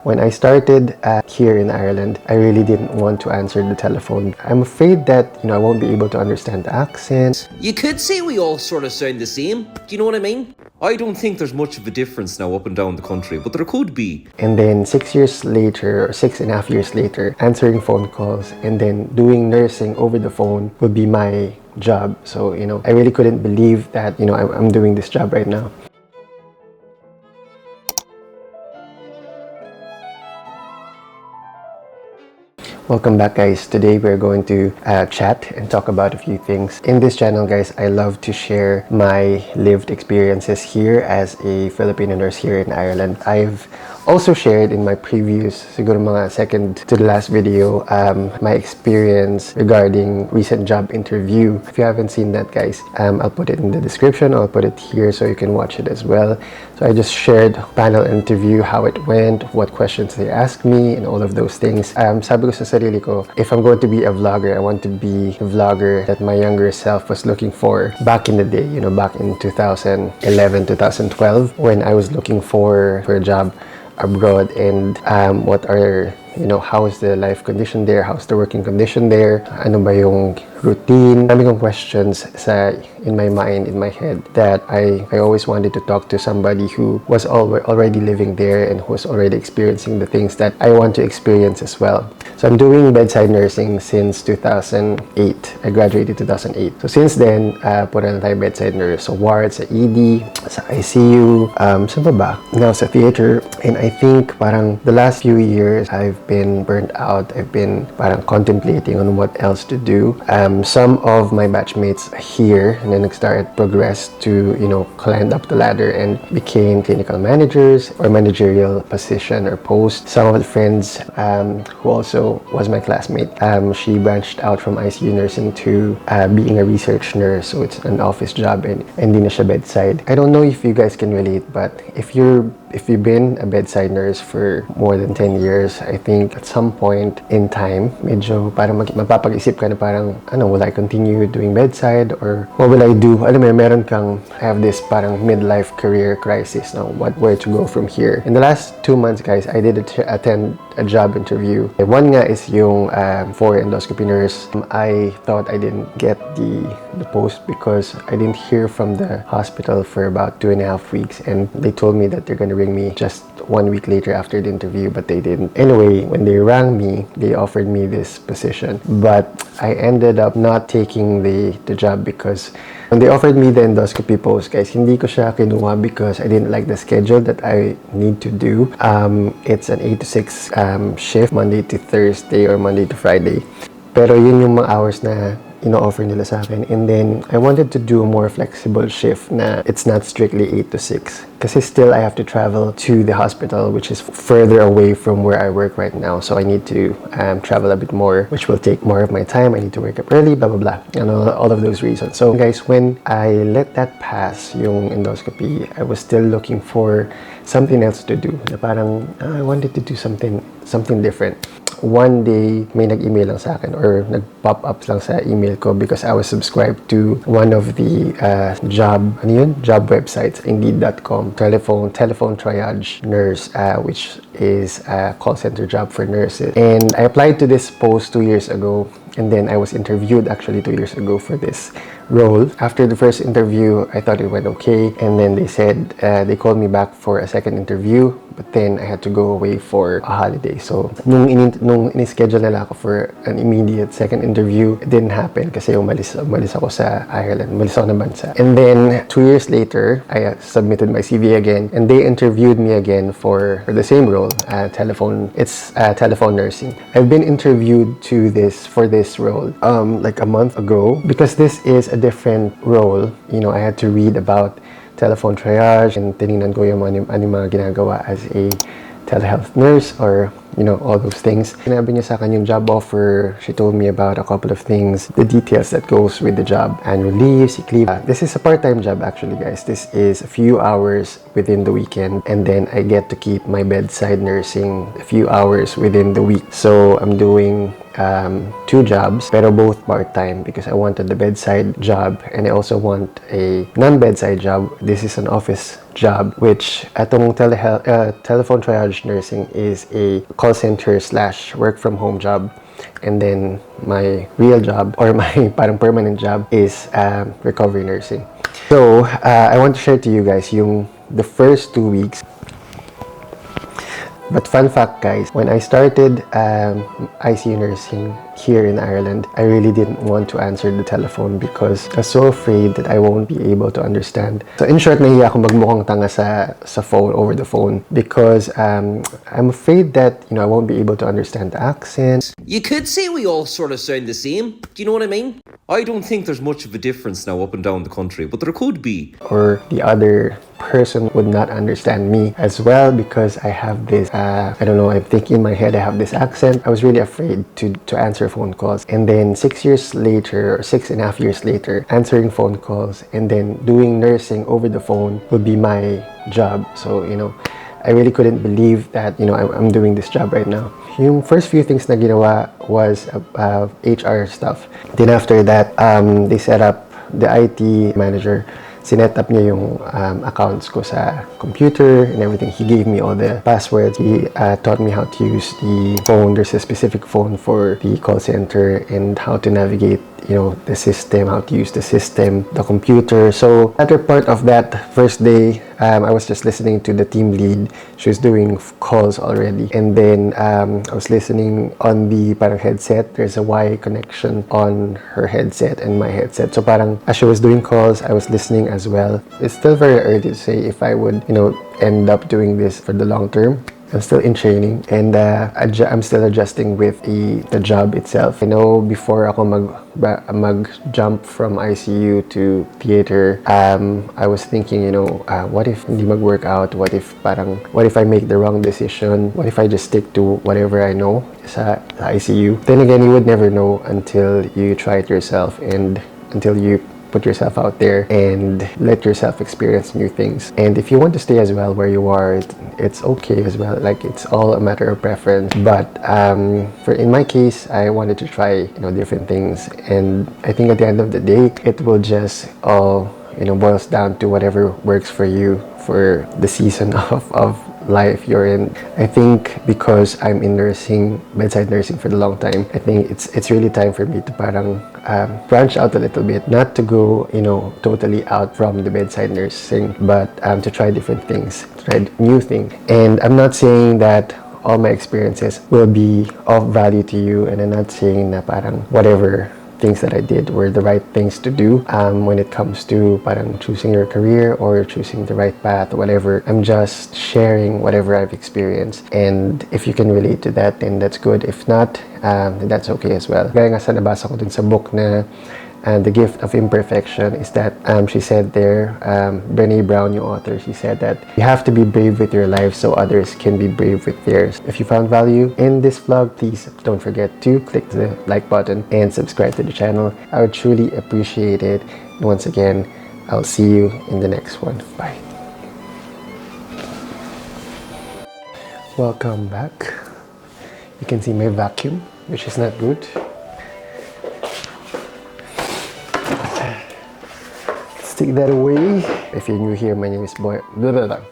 When I started here in Ireland, I really didn't want to answer the telephone. I'm afraid that, I won't be able to understand the accents. You could say we all sort of sound the same. Do you know what I mean? I don't think there's much of a difference now up and down the country, but there could be. And then 6 years later, or 6.5 years later, answering phone calls and then doing nursing over the phone would be my job. So, I really couldn't believe that, I'm doing this job right now. Welcome back, guys. Today we're going to chat and talk about a few things. In this channel, guys, I love to share my lived experiences here as a Filipino nurse here in Ireland. I've also shared in my previous, siguro mga second to the last video, my experience regarding recent job interview. If you haven't seen that, guys, I'll put it in the description. I'll put it here so you can watch it as well. So I just shared panel interview, how it went, what questions they asked me, and all of those things. Sabi ko sa sarili ko, if I'm going to be a vlogger, I want to be the vlogger that my younger self was looking for back in the day, back in 2011, 2012, when I was looking for a job abroad, and what are, how is the life condition there, how's the working condition there, ano ba yung routine. Dami kong questions in my mind, in my head, that I always wanted to talk to somebody who was already living there and who was already experiencing the things that I want to experience as well. So I'm doing bedside nursing since 2008. I graduated 2008. So since then, pura na tayo bedside nurse. So ward, sa ED, sa ICU, saan pa ba? Now sa theater. And I think parang the last few years, I've been burnt out. I've been parang contemplating on what else to do. Some of my batchmates here and then progressed to, climbed up the ladder and became clinical managers or managerial position or post. Some of the friends who also was my classmate, she branched out from ICU nursing to being a research nurse. So it's an office job and hindi na siya bedside. I don't know if you guys can relate, but if you've been a bedside nurse for more than 10 years, I think at some point in time, medyo parang mapapag-isip ka na parang, will I continue doing bedside or what will I do? Alam mo, meron kang have this parang midlife career crisis now, where to go from here. In the last 2 months, guys, I did attend a job interview. One nga is yung for endoscopy nurse. I thought I didn't get the post because I didn't hear from the hospital for about 2.5 weeks, and they told me that they're gonna ring me just 1 week later after the interview, but they didn't. Anyway, when they rang me, they offered me this position, but I ended up not taking the job because when they offered me the endoscopy post, guys, hindi ko siya kinuha because I didn't like the schedule that I need to do. It's an 8 to 6 shift, Monday to Thursday or Monday to Friday. Pero yun yung mga hours na ino-offer nila sa akin. And then, I wanted to do a more flexible shift na it's not strictly 8 to 6. Kasi still, I have to travel to the hospital, which is further away from where I work right now. So, I need to travel a bit more, which will take more of my time. I need to wake up early, blah, blah, blah. And all of those reasons. So, guys, when I let that pass, yung endoscopy, I was still looking for something else to do. Na parang, I wanted to do something different. One day, may nag-email lang sa akin or nag-pop up lang sa email ko because I was subscribed to one of the job websites, Indeed.com, telephone triage nurse, which is a call center job for nurses. And I applied to this post 2 years ago, and then I was interviewed actually 2 years ago for this role. After the first interview, I thought it went okay, and then they said they called me back for a second interview, but then I had to go away for a holiday. So nung in-schedule nila ako for an immediate second interview, it didn't happen kasi umalis ako sa Ireland, umalis ako ng bansa. And then 2 years later, I submitted my CV again, and they interviewed me again for the same role, telephone nursing. I've been interviewed for this role like a month ago because this is a different role. I had to read about telephone triage and tinignan ko yung ano mga ginagawa as a telehealth nurse or all those things. Sinabi niya sa akin yung job offer. She told me about a couple of things, the details that goes with the job, annual leave, sick leave. This is a part-time job actually, guys. This is a few hours within the weekend, and then I get to keep my bedside nursing a few hours within the week. So I'm doing 2 jobs, pero both part-time because I wanted the bedside job and I also want a non-bedside job. This is an office job, which atong telephone triage nursing is a call center slash work from home job. And then my real job, or my parang permanent job, is recovery nursing. So I want to share to you guys the first 2 weeks. But fun fact, guys, when I started ICU nursing here in Ireland, I really didn't want to answer the telephone because I was so afraid that I won't be able to understand. So in short, nahiya ako magmukhang tanga sa phone, over the phone, because I'm afraid that, I won't be able to understand the accent. You could say we all sort of sound the same. Do you know what I mean? I don't think there's much of a difference now up and down the country, but there could be. Or the other person would not understand me as well because I have this, I don't know, I'm thinking in my head I have this accent. I was really afraid to answer phone calls. And then 6 years later, or 6.5 years later, answering phone calls and then doing nursing over the phone would be my job. So, I really couldn't believe that, I'm doing this job right now. Yung first few things na ginawa was HR stuff. Then after that, they set up, the IT manager sinet up niya yung accounts ko sa computer and everything. He gave me all the passwords. He taught me how to use the phone. There's a specific phone for the call center and how to navigate, the system, how to use the system, the computer. So after part of that first day, I was just listening to the team lead. She was doing calls already. And then I was listening on the parang headset. There's a Y connection on her headset and my headset. So parang as she was doing calls, I was listening as well. It's still very early to say if I would, end up doing this for the long term. I'm still in training and I'm still adjusting with the job itself. I know before ako mag-jump from ICU to theater, I was thinking, what if hindi mag-work out? What if I make the wrong decision? What if I just stick to whatever I know sa ICU? Then again, you would never know until you try it yourself and until you put yourself out there and let yourself experience new things. And if you want to stay as well where you are, it's okay as well. Like, it's all a matter of preference. But in my case, I wanted to try different things, and I think at the end of the day, it will just all boils down to whatever works for you for the season of life you're in. I think because I'm in nursing, bedside nursing for a long time, I think it's really time for me to parang branch out a little bit, not to go totally out from the bedside nursing, but to try different things, try new things. And I'm not saying that all my experiences will be of value to you, and I'm not saying na parang whatever things that I did were the right things to do when it comes to parang choosing your career or choosing the right path, whatever. I'm just sharing whatever I've experienced, and if you can relate to that, then that's good. If not, then that's okay as well. Gaya nga sa nabasa ko dun sa book na The Gift of Imperfection, is that she said there, Brené Brown, yung author, she said that you have to be brave with your life so others can be brave with theirs. If you found value in this vlog, please don't forget to click the like button and subscribe to the channel. I would truly appreciate it. And once again, I'll see you in the next one. Bye. Welcome back. You can see my vacuum, which is not good. Take that away. If you're new here, my name is Boy. Blah, blah, blah.